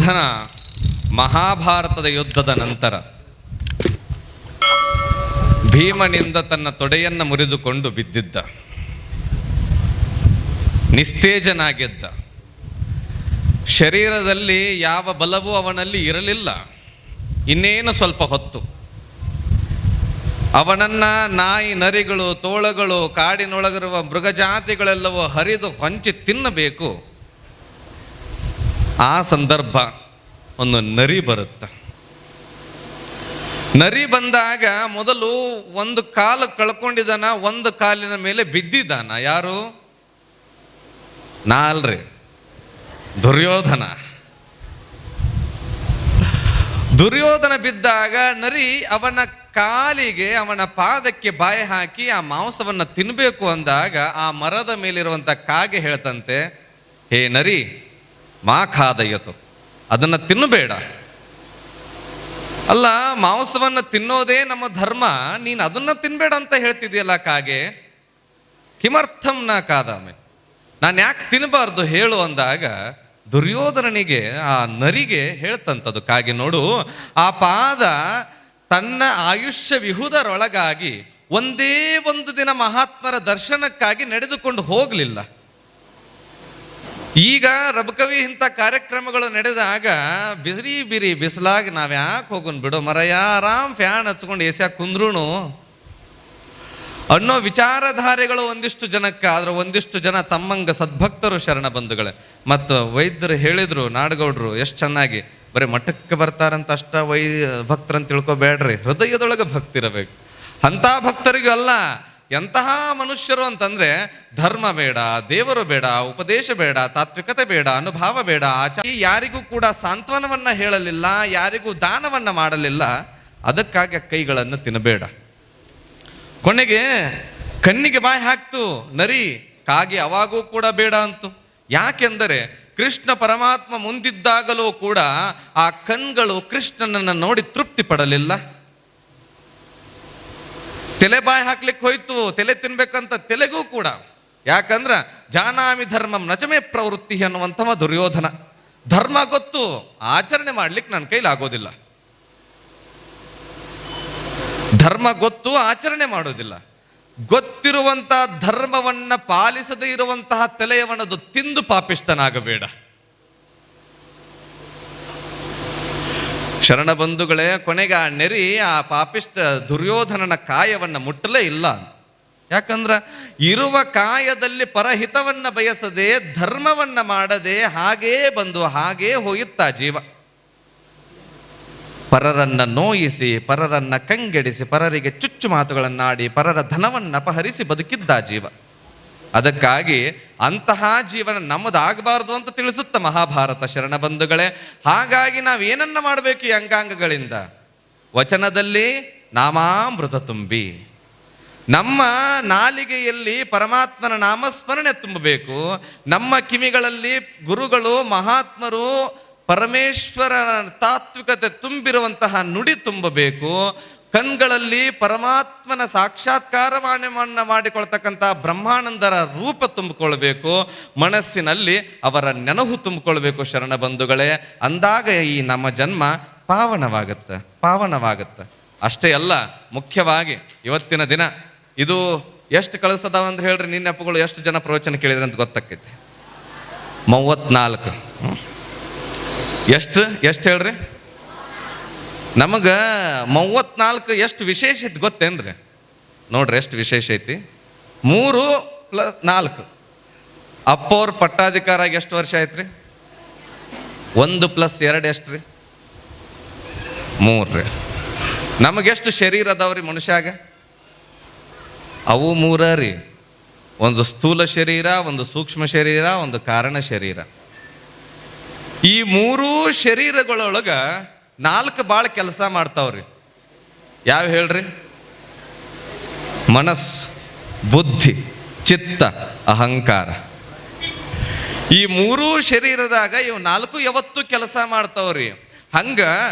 ದುರ್ಯೋಧನ ಮಹಾಭಾರತದ ಯುದ್ಧದ ನಂತರ ಭೀಮನಿಂದ ತನ್ನ ತೊಡೆಯನ್ನು ಮುರಿದುಕೊಂಡು ಬಿದ್ದಿದ್ದ, ನಿಸ್ತೇಜನಾಗಿದ್ದ. ಶರೀರದಲ್ಲಿ ಯಾವ ಬಲವೂ ಅವನಲ್ಲಿ ಇರಲಿಲ್ಲ. ಇನ್ನೇನು ಸ್ವಲ್ಪ ಹೊತ್ತು ಅವನನ್ನ ನಾಯಿ, ನರಿಗಳು, ತೋಳಗಳು, ಕಾಡಿನೊಳಗಿರುವ ಮೃಗಜಾತಿಗಳೆಲ್ಲವೂ ಹರಿದು ಹೊಂಚಿ ತಿನ್ನಬೇಕು. ಆ ಸಂದರ್ಭ ಒಂದು ನರಿ ಬರುತ್ತೆ. ನರಿ ಬಂದಾಗ ಮೊದಲು ಒಂದು ಕಾಲು ಕಳ್ಕೊಂಡಿದ್ದಾನ, ಒಂದು ಕಾಲಿನ ಮೇಲೆ ಬಿದ್ದಿದ್ದಾನ. ಯಾರು? ನಾ ಅಲ್ರಿ, ದುರ್ಯೋಧನ. ದುರ್ಯೋಧನ ಬಿದ್ದಾಗ ನರಿ ಅವನ ಕಾಲಿಗೆ, ಅವನ ಪಾದಕ್ಕೆ ಬಾಯಿ ಹಾಕಿ ಆ ಮಾಂಸವನ್ನು ತಿನ್ನಬೇಕು ಅಂದಾಗ ಆ ಮರದ ಮೇಲಿರುವಂಥ ಕಾಗೆ ಹೇಳ್ತಂತೆ, ಹೇ ನರಿ, ಮಾ ಖಾದಯ್ಯತು, ಅದನ್ನು ತಿನ್ನಬೇಡ. ಅಲ್ಲ, ಮಾಂಸವನ್ನು ತಿನ್ನೋದೇ ನಮ್ಮ ಧರ್ಮ, ನೀನು ಅದನ್ನು ತಿನ್ಬೇಡ ಅಂತ ಹೇಳ್ತಿದ್ಯಲ್ಲ ಕಾಗೆ. ಕಿಮರ್ಥಂ ನ ಕಾದಾಮೆ, ನಾನು ಯಾಕೆ ತಿನ್ನಬಾರ್ದು ಹೇಳು ಅಂದಾಗ ದುರ್ಯೋಧನನಿಗೆ, ಆ ನರಿಗೆ ಹೇಳ್ತಂಥದ್ದು ಕಾಗೆ, ನೋಡು, ಆ ಪಾದ ತನ್ನ ಆಯುಷ್ಯ ವಿಹುದರೊಳಗಾಗಿ ಒಂದೇ ಒಂದು ದಿನ ಮಹಾತ್ಮರ ದರ್ಶನಕ್ಕಾಗಿ ನಡೆದುಕೊಂಡು ಹೋಗಲಿಲ್ಲ. ಈಗ ರಬಕವಿ ಇಂಥ ಕಾರ್ಯಕ್ರಮಗಳು ನಡೆದಾಗ ಬಿರಿ ಬಿಸಿಲಾಗಿ ನಾವು ಯಾಕೆ ಹೋಗೋಣ ಬಿಡೋ ಮರಯ್ಯ, ಆರಾಮ್ ಫ್ಯಾನ್ ಹಚ್ಕೊಂಡು ಎಸ್ಯಾಕ ಕುಂದ್ರೂ ಅನ್ನೋ ವಿಚಾರಧಾರೆಗಳು ಒಂದಿಷ್ಟು ಜನಕ್ಕೆ. ಆದ್ರೆ ಒಂದಿಷ್ಟು ಜನ ತಮ್ಮಂಗ ಸದ್ಭಕ್ತರು ಶರಣ ಬಂಧುಗಳೇ. ಮತ್ತು ವೈದ್ಯರು ಹೇಳಿದ್ರು, ನಾಡಗೌಡರು ಎಷ್ಟು ಚೆನ್ನಾಗಿ, ಬರೀ ಮಠಕ್ಕೆ ಬರ್ತಾರಂತ ಅಷ್ಟ ಭಕ್ತರಂತ ತಿಳ್ಕೊಬೇಡ್ರಿ, ಹೃದಯದೊಳಗೆ ಭಕ್ತಿರಬೇಕು. ಅಂಥ ಭಕ್ತರಿಗೂ ಅಲ್ಲ, ಎಂತಹ ಮನುಷ್ಯರು ಅಂತಂದ್ರೆ ಧರ್ಮ ಬೇಡ, ದೇವರು ಬೇಡ, ಉಪದೇಶ ಬೇಡ, ತಾತ್ವಿಕತೆ ಬೇಡ, ಅನುಭಾವ ಬೇಡ, ಯಾರಿಗೂ ಕೂಡ ಸಾಂತ್ವನವನ್ನ ಹೇಳಲಿಲ್ಲ, ಯಾರಿಗೂ ದಾನವನ್ನ ಮಾಡಲಿಲ್ಲ. ಅದಕ್ಕಾಗಿ ಕೈಗಳನ್ನು ತಿನ್ನಬೇಡ. ಕೊನೆಗೆ ಕಣ್ಣಿಗೆ ಬಾಯಿ ಹಾಕ್ತು ನರಿ, ಕಾಗೆ ಅವಾಗೂ ಕೂಡ ಬೇಡ ಅಂತು. ಯಾಕೆಂದರೆ ಕೃಷ್ಣ ಪರಮಾತ್ಮ ಮುಂದಿದ್ದಾಗಲೂ ಕೂಡ ಆ ಕಣ್ಗಳು ಕೃಷ್ಣನನ್ನು ನೋಡಿ ತೃಪ್ತಿ ಪಡಲಿಲ್ಲ. ತಲೆ ಬಾಯಿ ಹಾಕ್ಲಿಕ್ಕೆ ಹೋಯ್ತು, ತಲೆ ತಿನ್ಬೇಕಂತ ತಲೆಗೂ ಕೂಡ. ಯಾಕಂದ್ರ ಜಾನಾಮಿ ಧರ್ಮಂ ನಚಮೇ ಪ್ರವೃತ್ತಿ ಅನ್ನುವಂಥವ ದುರ್ಯೋಧನ. ಧರ್ಮ ಗೊತ್ತು, ಆಚರಣೆ ಮಾಡ್ಲಿಕ್ಕೆ ನನ್ನ ಕೈಲಿ ಆಗೋದಿಲ್ಲ. ಧರ್ಮ ಗೊತ್ತು, ಆಚರಣೆ ಮಾಡೋದಿಲ್ಲ. ಗೊತ್ತಿರುವಂತಹ ಧರ್ಮವನ್ನ ಪಾಲಿಸದೇ ಇರುವಂತಹ ತಲೆಯವನದು ತಿಂದು ಪಾಪಿಷ್ಟನಾಗಬೇಡ. ಶರಣ ಬಂಧುಗಳೇ, ಕೊನೆಗೆ ಆ ನೆರಿ ಆ ಪಾಪಿಷ್ಟ ದುರ್ಯೋಧನನ ಕಾಯವನ್ನ ಮುಟ್ಟಲೇ ಇಲ್ಲ. ಯಾಕಂದ್ರ ಇರುವ ಕಾಯದಲ್ಲಿ ಪರಹಿತವನ್ನ ಬಯಸದೆ, ಧರ್ಮವನ್ನ ಮಾಡದೆ ಹಾಗೇ ಬಂದು ಹಾಗೇ ಹೋಯುತ್ತಾ ಜೀವ. ಪರರನ್ನ ನೋಯಿಸಿ, ಪರರನ್ನ ಕಂಗೆಡಿಸಿ, ಪರರಿಗೆ ಚುಚ್ಚು ಮಾತುಗಳನ್ನಾಡಿ, ಪರರ ಧನವನ್ನ ಅಪಹರಿಸಿ ಬದುಕಿದ್ದ ಜೀವ. ಅದಕ್ಕಾಗಿ ಅಂತಹ ಜೀವನ ನಮ್ಮದಾಗಬಾರ್ದು ಅಂತ ತಿಳಿಸುತ್ತ ಮಹಾಭಾರತ ಶರಣ ಬಂಧುಗಳೇ. ಹಾಗಾಗಿ ನಾವೇನನ್ನ ಮಾಡಬೇಕು ಈ ಅಂಗಾಂಗಗಳಿಂದ? ವಚನದಲ್ಲಿ ನಾಮಾಮೃತ ತುಂಬಿ, ನಮ್ಮ ನಾಲಿಗೆಯಲ್ಲಿ ಪರಮಾತ್ಮನ ನಾಮಸ್ಮರಣೆ ತುಂಬಬೇಕು. ನಮ್ಮ ಕಿವಿಗಳಲ್ಲಿ ಗುರುಗಳು, ಮಹಾತ್ಮರು, ಪರಮೇಶ್ವರನ ತಾತ್ವಿಕತೆ ತುಂಬಿರುವಂತಹ ನುಡಿ ತುಂಬಬೇಕು. ಕಣ್ಗಳಲ್ಲಿ ಪರಮಾತ್ಮನ ಸಾಕ್ಷಾತ್ಕಾರವನ್ನ ಮಾಡಿಕೊಳ್ತಕ್ಕಂಥ ಬ್ರಹ್ಮಾನಂದರ ರೂಪ ತುಂಬಿಕೊಳ್ಬೇಕು. ಮನಸ್ಸಿನಲ್ಲಿ ಅವರ ನೆನಹು ತುಂಬಿಕೊಳ್ಬೇಕು ಶರಣ ಬಂಧುಗಳೇ. ಅಂದಾಗ ಈ ನಮ್ಮ ಜನ್ಮ ಪಾವನವಾಗತ್ತೆ. ಅಷ್ಟೇ ಅಲ್ಲ, ಮುಖ್ಯವಾಗಿ ಇವತ್ತಿನ ದಿನ ಇದು ಎಷ್ಟು ಕಳಿಸದಾವ ಅಂದ್ರೆ ಹೇಳ್ರಿ, ನಿನ್ನ ಅಪ್ಪಗಳು ಎಷ್ಟು ಜನ ಪ್ರವಚನ ಕೇಳಿದ್ರೆ ಅಂತ ಗೊತ್ತಾಕೈತಿ. 34. ಎಷ್ಟು ಹೇಳ್ರಿ? ನಮಗೆ 34 ಎಷ್ಟು ವಿಶೇಷ ಐತಿ ಗೊತ್ತೇನ್ರಿ? ನೋಡ್ರಿ ಎಷ್ಟು ವಿಶೇಷ ಐತಿ. 3 + 4. ಅಪ್ಪವ್ರ ಪಟ್ಟಾಧಿಕಾರ ಆಗಿ ಎಷ್ಟು ವರ್ಷ ಆಯ್ತ್ರಿ? 1 + 2 ಎಷ್ಟ್ರಿ? 3 ರೀ. ನಮಗೆಷ್ಟು ಶರೀರ ಅದಾವ್ರಿ ಮನುಷ್ಯಾಗ? ಅವು 3 ರೀ. ಒಂದು ಸ್ಥೂಲ ಶರೀರ, ಒಂದು ಸೂಕ್ಷ್ಮ ಶರೀರ, ಒಂದು ಕಾರಣ ಶರೀರ. ಈ 3 ಶರೀರಗಳೊಳಗ 4 ಭಾಳ ಕೆಲಸ ಮಾಡ್ತಾವ್ರಿ. ಯಾವ ಹೇಳ್ರಿ? ಮನಸ್ಸು, ಬುದ್ಧಿ, ಚಿತ್ತ, ಅಹಂಕಾರ. ಈ 3 ಶರೀರದಾಗ ಇವು 4 ಯಾವತ್ತು ಕೆಲಸ ಮಾಡ್ತಾವ್ರಿ. ಹಂಗ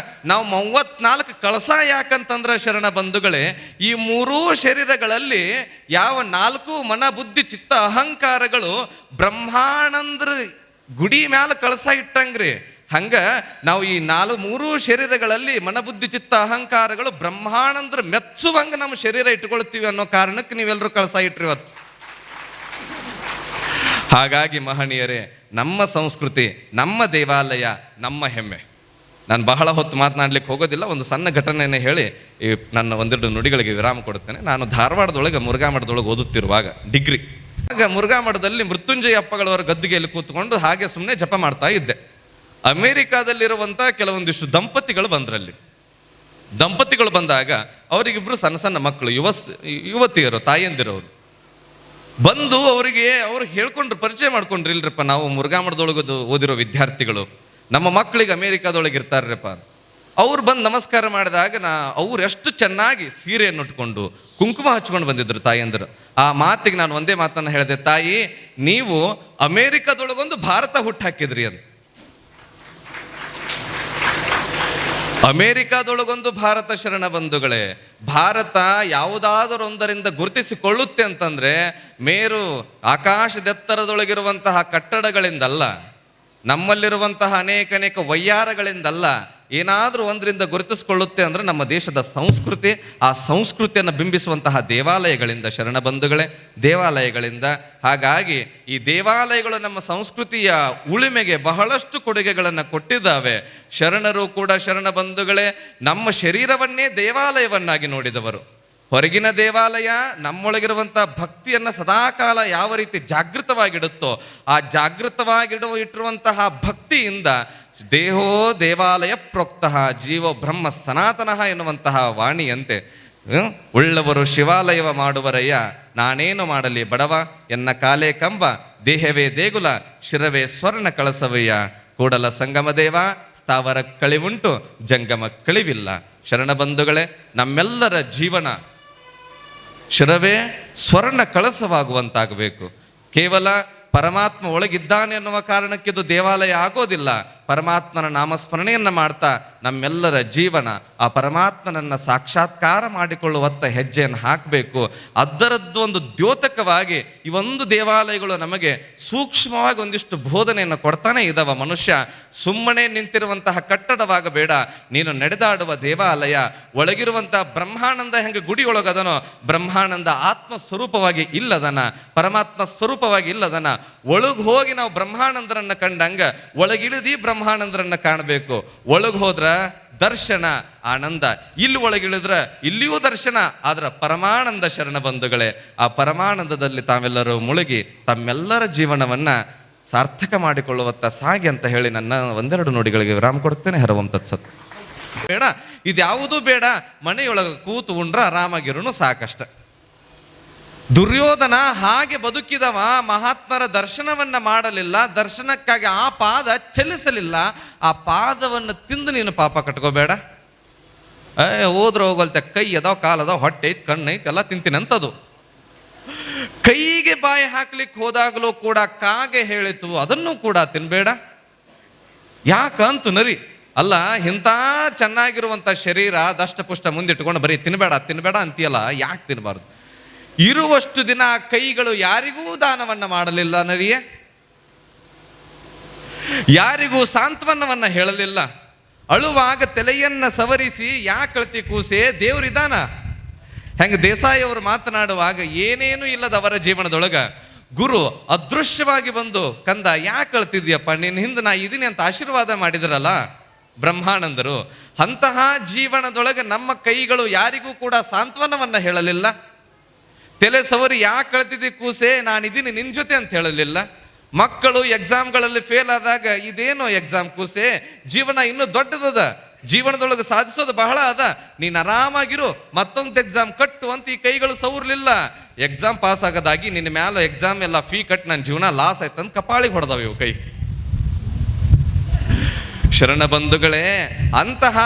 ನಾವು 34 ಕಳಸ ಯಾಕಂತಂದ್ರ ಶರಣ ಬಂಧುಗಳೇ, ಈ 3 ಶರೀರಗಳಲ್ಲಿ ಯಾವ 4 ಮನ, ಬುದ್ಧಿ, ಚಿತ್ತ, ಅಹಂಕಾರಗಳು ಬ್ರಹ್ಮಾನಂದ್ರ ಗುಡಿ ಮ್ಯಾಲ ಕಳಸ ಇಟ್ಟಂಗ್ರಿ. ಹಂಗ ನಾವು ಈ ಮೂರು ಶರೀರಗಳಲ್ಲಿ ಮನಬುದ್ಧಿ ಚಿತ್ತ ಅಹಂಕಾರಗಳು ಬ್ರಹ್ಮಾಂಡಂದ್ರ ಮೆಚ್ಚುವಂಗ ನಮ್ಮ ಶರೀರ ಇಟ್ಕೊಳ್ತೀವಿ ಅನ್ನೋ ಕಾರಣಕ್ಕೆ ನೀವೆಲ್ಲರೂ ಕಳಸ ಇಟ್ರಿ ಇವತ್ತು. ಹಾಗಾಗಿ ಮಹನೀಯರೇ, ನಮ್ಮ ಸಂಸ್ಕೃತಿ, ನಮ್ಮ ದೇವಾಲಯ, ನಮ್ಮ ಹೆಮ್ಮೆ. ನಾನು ಬಹಳ ಹೊತ್ತು ಮಾತನಾಡ್ಲಿಕ್ಕೆ ಹೋಗೋದಿಲ್ಲ. ಒಂದು ಸಣ್ಣ ಘಟನೆಯನ್ನು ಹೇಳಿ ಈ ನನ್ನ ಒಂದೆರಡು ನುಡಿಗಳಿಗೆ ವಿರಾಮ ಕೊಡುತ್ತೇನೆ. ನಾನು ಧಾರವಾಡದೊಳಗೆ ಮುರುಘಾ ಮಠದೊಳಗೆ ಓದುತ್ತಿರುವಾಗ ಡಿಗ್ರಿ, ಆಗ ಮುರುಘಾ ಮಠದಲ್ಲಿ ಮೃತ್ಯುಂಜಯ ಅಪ್ಪಗಳವರ ಗದ್ದಿಗೆಯಲ್ಲಿ ಕೂತ್ಕೊಂಡು ಹಾಗೆ ಸುಮ್ಮನೆ ಜಪ ಮಾಡ್ತಾ ಇದ್ದೆ. ಅಮೇರಿಕಾದಲ್ಲಿರುವಂಥ ಕೆಲವೊಂದಿಷ್ಟು ದಂಪತಿಗಳು ಬಂದ್ರಲ್ಲಿ. ದಂಪತಿಗಳು ಬಂದಾಗ ಅವರಿಗಿಬ್ರು ಸಣ್ಣ ಸಣ್ಣ ಮಕ್ಕಳು, ಯುವತಿಯರು, ತಾಯಂದಿರವರು ಬಂದು ಅವ್ರು ಹೇಳ್ಕೊಂಡ್ರು, ಪರಿಚಯ ಮಾಡ್ಕೊಂಡ್ರಿ. ಇಲ್ರಪ್ಪ, ನಾವು ಮುರುಘಾ ಮಠದೊಳಗೆ ಓದಿರೋ ವಿದ್ಯಾರ್ಥಿಗಳು, ನಮ್ಮ ಮಕ್ಕಳಿಗೆ ಅಮೇರಿಕಾದೊಳಗೆ ಇರ್ತಾರ್ರಪ್ಪ. ಅವ್ರು ಬಂದು ನಮಸ್ಕಾರ ಮಾಡಿದಾಗ ಅವ್ರು ಎಷ್ಟು ಚೆನ್ನಾಗಿ ಸೀರೆಯನ್ನು ಉಟ್ಕೊಂಡು ಕುಂಕುಮ ಹಚ್ಕೊಂಡು ಬಂದಿದ್ರು ತಾಯಂದರು. ಆ ಮಾತಿಗೆ ನಾನು ಒಂದೇ ಮಾತನ್ನು ಹೇಳಿದೆ, ತಾಯಿ, ನೀವು ಅಮೇರಿಕಾದೊಳಗೊಂದು ಭಾರತ ಹುಟ್ಟಾಕಿದ್ರಿ ಅಂತ. ಅಮೇರಿಕಾದೊಳಗೊಂದು ಭಾರತ. ಶರಣ ಬಂಧುಗಳೇ, ಭಾರತ ಯಾವುದಾದರೊಂದರಿಂದ ಗುರುತಿಸಿಕೊಳ್ಳುತ್ತೆ ಅಂತಂದ್ರೆ ಮೇರು ಆಕಾಶದೆತ್ತರದೊಳಗಿರುವಂತಹ ಕಟ್ಟಡಗಳಿಂದಲ್ಲ, ನಮ್ಮಲ್ಲಿರುವಂತಹ ಅನೇಕ ವಯ್ಯಾರಗಳಿಂದಲ್ಲ. ಏನಾದರೂ ಒಂದರಿಂದ ಗುರುತಿಸಿಕೊಳ್ಳುತ್ತೆ ಅಂದ್ರೆ ನಮ್ಮ ದೇಶದ ಸಂಸ್ಕೃತಿ, ಆ ಸಂಸ್ಕೃತಿಯನ್ನು ಬಿಂಬಿಸುವಂತಹ ದೇವಾಲಯಗಳಿಂದ. ಶರಣ ಬಂಧುಗಳೇ, ದೇವಾಲಯಗಳಿಂದ. ಹಾಗಾಗಿ ಈ ದೇವಾಲಯಗಳು ನಮ್ಮ ಸಂಸ್ಕೃತಿಯ ಉಳಿಮೆಗೆ ಬಹಳಷ್ಟು ಕೊಡುಗೆಗಳನ್ನು ಕೊಟ್ಟಿದ್ದಾವೆ. ಶರಣರು ಕೂಡ, ಶರಣ ಬಂಧುಗಳೇ, ನಮ್ಮ ಶರೀರವನ್ನೇ ದೇವಾಲಯವನ್ನಾಗಿ ನೋಡಿದವರು. ಹೊರಗಿನ ದೇವಾಲಯ ನಮ್ಮೊಳಗಿರುವಂಥ ಭಕ್ತಿಯನ್ನು ಸದಾಕಾಲ ಯಾವ ರೀತಿ ಜಾಗೃತವಾಗಿಡುತ್ತೋ, ಆ ಇಟ್ಟಿರುವಂತಹ ಭಕ್ತಿಯಿಂದ ದೇಹೋ ದೇವಾಲಯ ಪ್ರೋಕ್ತಃ ಜೀವೋ ಬ್ರಹ್ಮ ಸನಾತನಃ ಎನ್ನುವಂತಹ ವಾಣಿಯಂತೆ ಉಳ್ಳವರು ಶಿವಾಲಯವ ಮಾಡುವರಯ್ಯ, ನಾನೇನು ಮಾಡಲಿ ಬಡವ, ಎನ್ನ ಕಾಲೇ ಕಂಬ, ದೇಹವೇ ದೇಗುಲ, ಶಿರವೇ ಸ್ವರ್ಣ ಕಳಸವಯ್ಯ, ಕೂಡಲ ಸಂಗಮ ದೇವ, ಸ್ಥಾವರ ಕಳಿವುಂಟು ಜಂಗಮ ಕಳಿವಿಲ್ಲ. ಶರಣ ಬಂಧುಗಳೇ, ನಮ್ಮೆಲ್ಲರ ಜೀವನ ಶಿರವೇ ಸ್ವರ್ಣ ಕಳಸವಾಗುವಂತಾಗಬೇಕು. ಕೇವಲ ಪರಮಾತ್ಮ ಒಳಗಿದ್ದಾನೆ ಅನ್ನುವ ಕಾರಣಕ್ಕೆ ಇದು ದೇವಾಲಯ ಆಗೋದಿಲ್ಲ. ಪರಮಾತ್ಮನ ನಾಮಸ್ಮರಣೆಯನ್ನು ಮಾಡ್ತಾ ನಮ್ಮೆಲ್ಲರ ಜೀವನ ಆ ಪರಮಾತ್ಮನನ್ನು ಸಾಕ್ಷಾತ್ಕಾರ ಮಾಡಿಕೊಳ್ಳುವತ್ತ ಹೆಜ್ಜೆಯನ್ನು ಹಾಕಬೇಕು. ಅದರದ್ದು ಒಂದು ದ್ಯೋತಕವಾಗಿ ಈ ಒಂದು ದೇವಾಲಯಗಳು ನಮಗೆ ಸೂಕ್ಷ್ಮವಾಗಿ ಒಂದಿಷ್ಟು ಬೋಧನೆಯನ್ನು ಕೊಡ್ತಾನೆ ಇದ್ದಾವ. ಮನುಷ್ಯ ಸುಮ್ಮನೆ ನಿಂತಿರುವಂತಹ ಕಟ್ಟಡವಾಗಬೇಡ, ನೀನು ನಡೆದಾಡುವ ದೇವಾಲಯ. ಒಳಗಿರುವಂತಹ ಬ್ರಹ್ಮಾನಂದ ಹೆಂಗೆ ಗುಡಿ ಒಳಗದನೋ, ಬ್ರಹ್ಮಾನಂದ ಆತ್ಮ ಸ್ವರೂಪವಾಗಿ ಇಲ್ಲದನ, ಪರಮಾತ್ಮ ಸ್ವರೂಪವಾಗಿ ಇಲ್ಲದನ. ಒಳಗೆ ಹೋಗಿ ನಾವು ಬ್ರಹ್ಮಾನಂದರನ್ನ ಕಂಡಂಗ ಒಳಗಿಳಿದಿ ಬ್ರಹ್ಮಾನಂದರನ್ನ ಕಾಣಬೇಕು. ಒಳಗೆ ಹೋದ್ರ ದರ್ಶನ ಆನಂದ, ಇಲ್ಲಿ ಒಳಗಿಳಿದ್ರ ಇಲ್ಲಿಯೂ ದರ್ಶನ, ಆದ್ರ ಪರಮಾನಂದ. ಶರಣ ಬಂಧುಗಳೇ, ಆ ಪರಮಾನಂದದಲ್ಲಿ ತಾವೆಲ್ಲರೂ ಮುಳುಗಿ ತಮ್ಮೆಲ್ಲರ ಜೀವನವನ್ನ ಸಾರ್ಥಕ ಮಾಡಿಕೊಳ್ಳುವತ್ತ ಸಾಗಿ ಅಂತ ಹೇಳಿ ನನ್ನ ಒಂದೆರಡು ನುಡಿಗಳಿಗೆ ವಿರಾಮ ಕೊಡುತ್ತೇನೆ. ಹರವಂ ತತ್ಸತ್. ಬೇಡ, ಇದ್ಯಾವುದೂ ಬೇಡ, ಮನೆಯೊಳಗೆ ಕೂತು ಉಂಡ್ರ ಆರಾಮಾಗಿರೋನು ಸಾಕಷ್ಟ. ದುರ್ಯೋಧನ ಹಾಗೆ ಬದುಕಿದವ, ಮಹಾತ್ಮರ ದರ್ಶನವನ್ನ ಮಾಡಲಿಲ್ಲ, ದರ್ಶನಕ್ಕಾಗಿ ಆ ಪಾದ ಚಲಿಸಲಿಲ್ಲ. ಆ ಪಾದವನ್ನು ತಿಂದು ನೀನು ಪಾಪ ಕಟ್ಕೋಬೇಡ. ಹೋದ್ರೆ ಹೋಗಲ್ತೆ, ಕೈ ಅದಾವ, ಕಾಲದಾವ, ಹೊಟ್ಟೆ ಐತ್, ಕಣ್ಣು ಐತ್, ಎಲ್ಲ ತಿಂತೀನಿ ಅಂತದು. ಕೈಗೆ ಬಾಯಿ ಹಾಕ್ಲಿಕ್ಕೆ ಹೋದಾಗಲೂ ಕೂಡ ಕಾಗೆ ಹೇಳಿತು, ಅದನ್ನು ಕೂಡ ತಿನ್ಬೇಡ. ಯಾಕಂತು ನರಿ ಅಲ್ಲ, ಇಂಥ ಚೆನ್ನಾಗಿರುವಂಥ ಶರೀರ ದಷ್ಟಪುಷ್ಟ ಮುಂದಿಟ್ಕೊಂಡು ಬರೀ ತಿನ್ಬೇಡ ತಿನ್ಬೇಡ ಅಂತೀಯಲ್ಲ, ಯಾಕೆ ತಿನ್ನಬಾರ್ದು? ಇರುವಷ್ಟು ದಿನ ಕೈಗಳು ಯಾರಿಗೂ ದಾನವನ್ನ ಮಾಡಲಿಲ್ಲ ನರಿಯೇ, ಯಾರಿಗೂ ಸಾಂತ್ವನವನ್ನ ಹೇಳಲಿಲ್ಲ. ಅಳುವಾಗ ತಲೆಯನ್ನ ಸವರಿಸಿ ಯಾಕಳ್ತಿ ಕೂಸೆ, ದೇವ್ರಿದಾನ. ಹೆಂಗ ದೇಸಾಯಿ ಅವರು ಮಾತನಾಡುವಾಗ ಏನೇನು ಇಲ್ಲದ ಅವರ ಜೀವನದೊಳಗ ಗುರು ಅದೃಶ್ಯವಾಗಿ ಬಂದು, ಕಂದ ಯಾಕೆ ಅಳ್ತಿದ್ಯಪ್ಪ, ನಿನ್ನ ಹಿಂದೆ ನಾ ಇದೀನಿ ಅಂತ ಆಶೀರ್ವಾದ ಮಾಡಿದ್ರಲ್ಲ ಬ್ರಹ್ಮಾನಂದರು. ಅಂತಹ ಜೀವನದೊಳಗೆ ನಮ್ಮ ಕೈಗಳು ಯಾರಿಗೂ ಕೂಡ ಸಾಂತ್ವನವನ್ನ ಹೇಳಲಿಲ್ಲ. ತಲೆ ಸವರಿ ಯಾಕೆ ಕಳ್ತಿದ್ದಿ ಕೂಸೆ, ನಾನಿದ್ದೀನಿ ನಿನ್ ಜೊತೆ ಅಂತ ಹೇಳಲಿಲ್ಲ. ಮಕ್ಕಳು ಎಕ್ಸಾಮ್ಗಳಲ್ಲಿ ಫೇಲ್ ಆದಾಗ ಇದೇನೋ ಎಕ್ಸಾಮ್ ಕೂಸೆ, ಜೀವನ ಇನ್ನೂ ದೊಡ್ಡದದ, ಜೀವನದೊಳಗೆ ಸಾಧಿಸೋದು ಬಹಳ ಅದ, ನೀನ್ ಆರಾಮಾಗಿರು, ಮತ್ತೊಂದು ಎಕ್ಸಾಮ್ ಕಟ್ಟು ಅಂತ ಈ ಕೈಗಳು ಸೌರ್ಲಿಲ್ಲ. ಎಕ್ಸಾಮ್ ಪಾಸ್ ಆಗೋದಾಗಿ ನಿನ್ನ ಮ್ಯಾಲ ಎಕ್ಸಾಮ್ ಎಲ್ಲ ಫೀ ಕಟ್, ನನ್ನ ಜೀವನ ಲಾಸ್ ಆಯ್ತಂತ ಕಪಾಳಿಗೆ ಹೊಡೆದವ ಇವು ಕೈ. ಶರಣ ಬಂಧುಗಳೇ, ಅಂತಹ